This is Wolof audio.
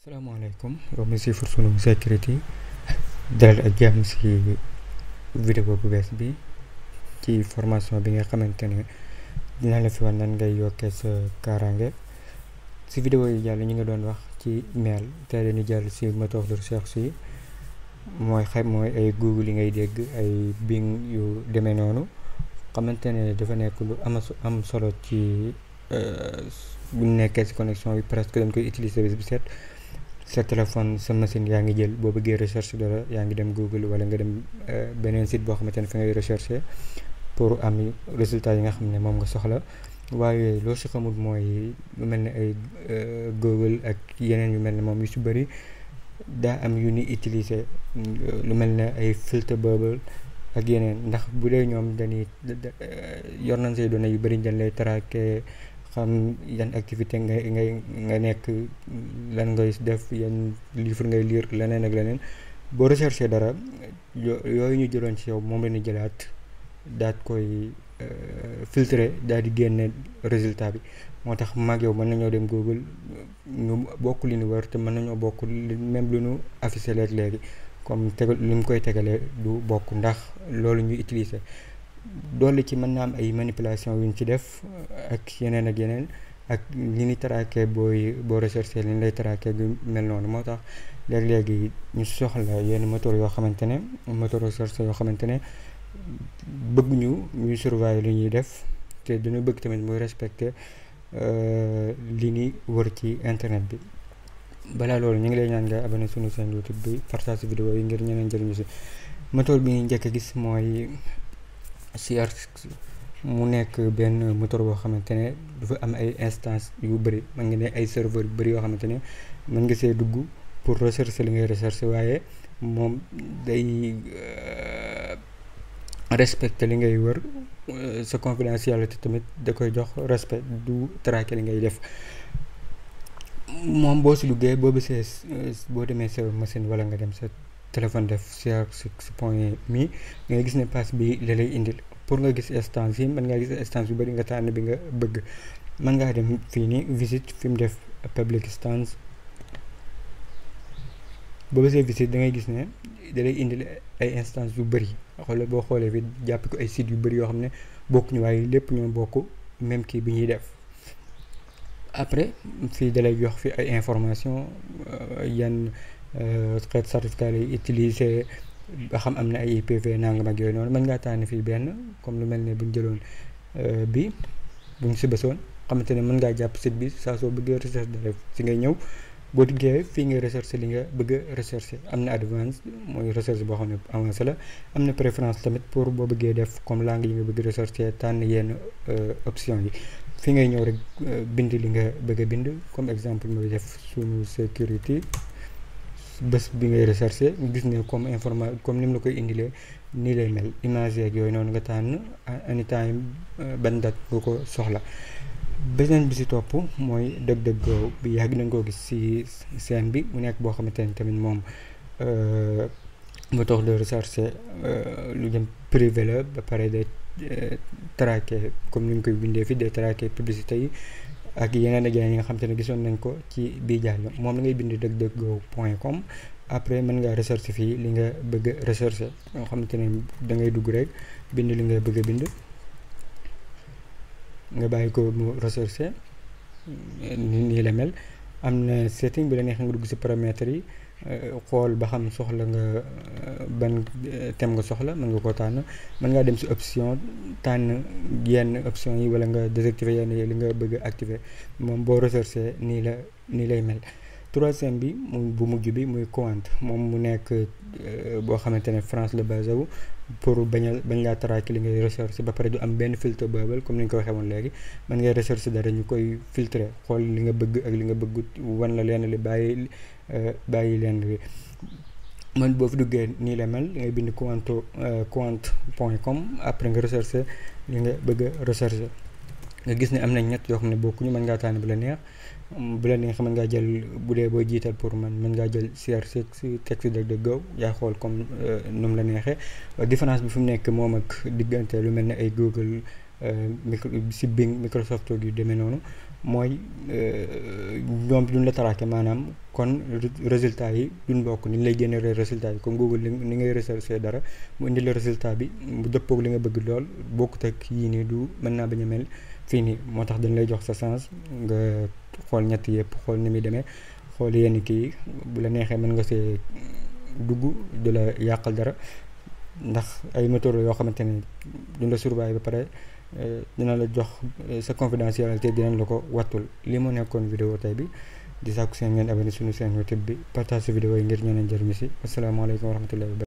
salaamaaleykum yow mi si Sunu Security dalal ak jàmm si vidéo bu bees bi ci formation bi nga xamante ne dina la fi wan nan ngay yokkee sa kaaraange. si vidéo yi jàll ñu nga doon wax ci mail tey dañu jàll si moteur de recherche yi mooy ay Google yi ngay dégg ay Bing yu demee noonu xamante ne dafa nekk lu am solo ci bu nekkee si connexion yi presque dañ koy utiliser bés bu set. sa téléphone sa machine yaa ngi jël boo bëggee recherche dara yaa ngi dem Google wala nga dem beneen site boo xamante ne fa ngay rechercher pour am résultat yi nga xam ne moom nga soxla. waaye loo si xamul mooy lu mel ne ay Google ak yeneen yu mel ne moom yu si bëri daa am yu ni utiliser lu mel ne ay filter bubble ak yeneen ndax bu dee ñoom dañuy yor nañ say données yu bëri dañ lay traquer xam yan activité nga nekk lan ngay def yan livre ngay lire leneen ak leneen boo recherché dara yooyu ñu jëloon ci yow moom la ñu jëlaat daat koy filtrer daal di génne résultat bi. moo tax mag yow mën nañoo dem Google ñu bokk li ñu war te mën nañoo bokk même lu ñu affiché léegi comme tegal li mu koy tegalee du bokk ndax loolu ñuy utiliser. dolli ci mën naa am ay manipulation yu ñu ci def ak yeneen ak li ni traqué boo recherché li ñu lay traqué gu mel noonu. moo tax léegi ñu soxla yenn moteur yoo xamante ne moteur recherche yoo xamante ne bëgg ñuy surveiller li ñuy def te dañu bëgg tamit muy respecter li ni wër ci internet bi. balaa loolu ñu ngi lay ñaan nga abonné suñu chaîne YouTube bi partage vidéo yi ngir ñeneen jëriñu si. moteur bi ñu njëkk a gis mooy CRC mu nekk benn moteur boo xamante ne dafa am ay instance yu bëri mën nga ne ay serveur yu bëri yoo xamante ne mën nga see dugg pour rechercher li ngay rechercher waaye moom day respecter li ngay wër sa confidentialité tamit da koy jox respect du traquer li ngay def. moom boo si duggee boo boo demee sa machine wala nga dem sa téléphone def crc.me nga gis ne pass bi la lay indil pour nga gis instance yi mën ngaa gis instance yu bëri nga tànn bi nga bëgg. mën ngaa dem fii nii visite fi mu def public instance boo bësee visite da ngay gis ne da lay indil ay instance yu bëri xoolal boo xoolee fi jàpp ko ay sites yu bëri yoo xam ne bokkuñu waaye lépp ñoo bokk même kii bi ñuy def. après fii da lay jox fi ay information yan xeet certificat lay utiliser ba xam am na ay IPv nangam ak yooyu noonu. mën ngaa tànn fii benn comme lu mel ne buñ jëloon bi buñ si bësoon xamante ne mën ngaa jàpp site bi saa soo bëggee recherche dara si ngay ñëw boo duggee fii ngay recherche li nga bëgg a recherche. am na advance mooy recherche boo xam ne avancé la. am na préférence tamit pour boo bëggee def comme langue yi nga bëgg recherche tànn yenn option yi. fi ngay ñëw rek bind li nga bëgg a bind comme exemple mooy def Sunu Security bés bi ngay recherché gis ne comme ni mu la koy indilee nii lay mel image yeeg yooyu noonu nga tànn anytime ban date nga ko soxla. beneen bi si topp mooy DuckDuckGo bi yàgg nañ koo gis si scène bi mu nekk boo xamante ne tamit moom moteur de recherche lu jëm privé la ba pare de traquer comme ni ñu koy bindee fi de traquer publicité yi ak yeneen ak yeneen yi nga xamante ne gisoon nañ ko ci bii jàll. moom la ngay bind duckduckgo.com après mën ngaa recherche fii li nga bëgg a recherche yoo xamante ne da ngay dugg rek bind li nga bëgg a bind nga bàyyi ko mu recherche nii la mel. am na setting bi la neex nga dugg si paramètres yi xool ba xam soxla nga ban thème nga soxla mën nga koo tànn. mën ngaa dem si option tànn yenn option yi wala nga désactiver yenn yi li nga bëgg a activer. moom boo recherché nii lay mel. troisième bi bu mujj bi muy Qwant moom mu nekk boo xamante ne France la basé wu pour bañ laa traquer li ngay recherche ba pare du am benn filtre bubble comme ni ñu ko waxee woon léegi. mën ngay recherche dara ñu koy filtrer xool li nga bëgg ak li nga bëggut wan la leen li bàyyi leen li. man boo fi duggee nii la mel ngay bind qwant.com après nga recherche li nga bëgg a recherche nga gis ne am na ñett yoo xam ne bokkuñu. mën ngaa tànn bu la neex mën ngaa jël bu dee booy jiital pour mën ngaa jël CRC si teg si DuckDuckGo yaa xool comme nu mu la neexee. différence bi fi mu nekk moom ak diggante lu mel ne ay Google si Bing Microsoft yu demee noonu mooy ñoom duñ la traqué maanaam kon résultat yi duñ bokk ni ñu lay génne résultat yi comme Google ni ngay recherché dara mu indi la résultat bi mu dëppoog li nga bëgg lool bokkut ak yii nii du mën naa bañ a mel fii nii moo tax dañ lay jox sa chance nga xool ñett yëpp xool ni muy demee xool yenn kii bu la neexee mën nga see dugg du la yàqal dara ndax ay méthodes yoo xamante ne duñ la surveiller ba pare dina la jox sa confidentialité dinañ la ko wattul lii moo nekkoon vidéo tey bi di sàkku seen ngeen abonné suñu chaîne YouTube bi partage vidéo yi ngir ñeneen jëriñu si asalaamaaleykum wa rahmatullahi wa barakatuh